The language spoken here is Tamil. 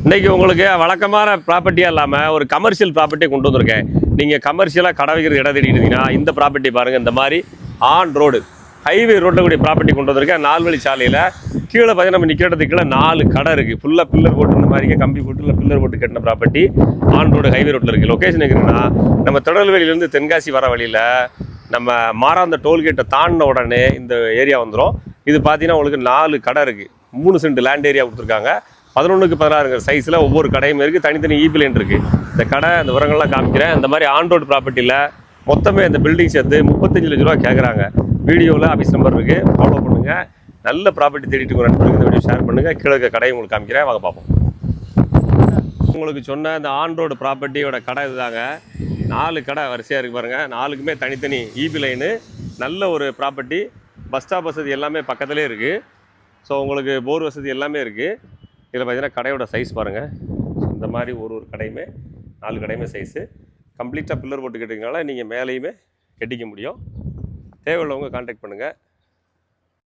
இன்றைக்கி உங்களுக்கு வழக்கமான ப்ராப்பர்ட்டியாக இல்லாமல் ஒரு கமர்ஷியல் ப்ராப்பர்ட்டியை கொண்டு வந்திருக்கேன். நீங்கள் கமர்ஷியலாக கடை வைக்கிற இடம் தேடிட்டீங்கன்னா இந்த ப்ராப்பர்ட்டி பாருங்கள். இந்த மாதிரி ஆன் ரோடு ஹைவே ரோட்டில் கூடிய ப்ராப்பர்ட்டி கொண்டு வந்திருக்கேன். 4 வழி சாலையில் கீழே பார்த்தீங்கன்னா நம்ம நிற்கிறதுக்கு கீழே 4 கடை இருக்குது. ஃபுல்லாக பில்லர் போட்டு இந்த மாதிரி கம்பி போட்டு இல்லை பில்லர் போட்டு கட்டின ப்ராப்பர்ட்டி ஆன் ரோடு ஹைவே ரோட்டில் இருக்குது. லொக்கேஷன் இருக்குன்னா நம்ம திருநெல்வேலியிலேருந்து தென்காசி வர வழியில் நம்ம மாறாந்த டோல்கேட்டை தாண்டின உடனே இந்த ஏரியா வந்துடும். இது பார்த்தீங்கன்னா உங்களுக்கு 4 கடை இருக்குது. 3 சென்ட் லேண்ட் ஏரியா கொடுத்துருக்காங்க. 11க்கு 16 சைஸில் ஒவ்வொரு கடையும் இருக்குது. தனித்தனி ஈபி லைன் இருக்குது. இந்த கடை இந்த விவரங்கள்லாம் காமிக்கிறேன். இந்த மாதிரி ஆன் ரோடு ப்ராப்பர்ட்டியில் மொத்தமே இந்த பில்டிங் சேர்த்து 35 லட்ச ரூபா கேட்குறாங்க. வீடியோவில் ஆஃபீஸ் நம்பர் இருக்குது, ஃபாலோ பண்ணுங்கள். நல்ல ப்ராப்பர்ட்டி தேடிட்டு நண்பர்களுக்கு இந்த வீடியோ ஷேர் பண்ணுங்கள். கீழே கடையை உங்களுக்கு காமிக்கிறேன், வாங்க பார்ப்போம். உங்களுக்கு சொன்ன இந்த ஆன் ரோடு ப்ராப்பர்ட்டியோட கடை இதுதாங்க. 4 கடை வரிசையாக இருக்குது பாருங்கள். 4க்குமே தனித்தனி ஈபி லைனு. நல்ல ஒரு ப்ராப்பர்ட்டி. பஸ் ஸ்டாப் வசதி எல்லாமே பக்கத்துலேயே இருக்குது. ஸோ உங்களுக்கு போர் வசதி எல்லாமே இருக்குது. இதில் பார்த்தீங்கன்னா கடையோட சைஸ் பாருங்கள். இந்த மாதிரி ஒரு கடையுமே 4 கடையுமே சைஸு கம்ப்ளீட்டாக பில்லர் போட்டு கட்டிங்கனால நீங்கள் மேலேயுமே கட்டிக்க முடியும். தேவையுள்ளவங்க கான்டாக்ட் பண்ணுங்கள்.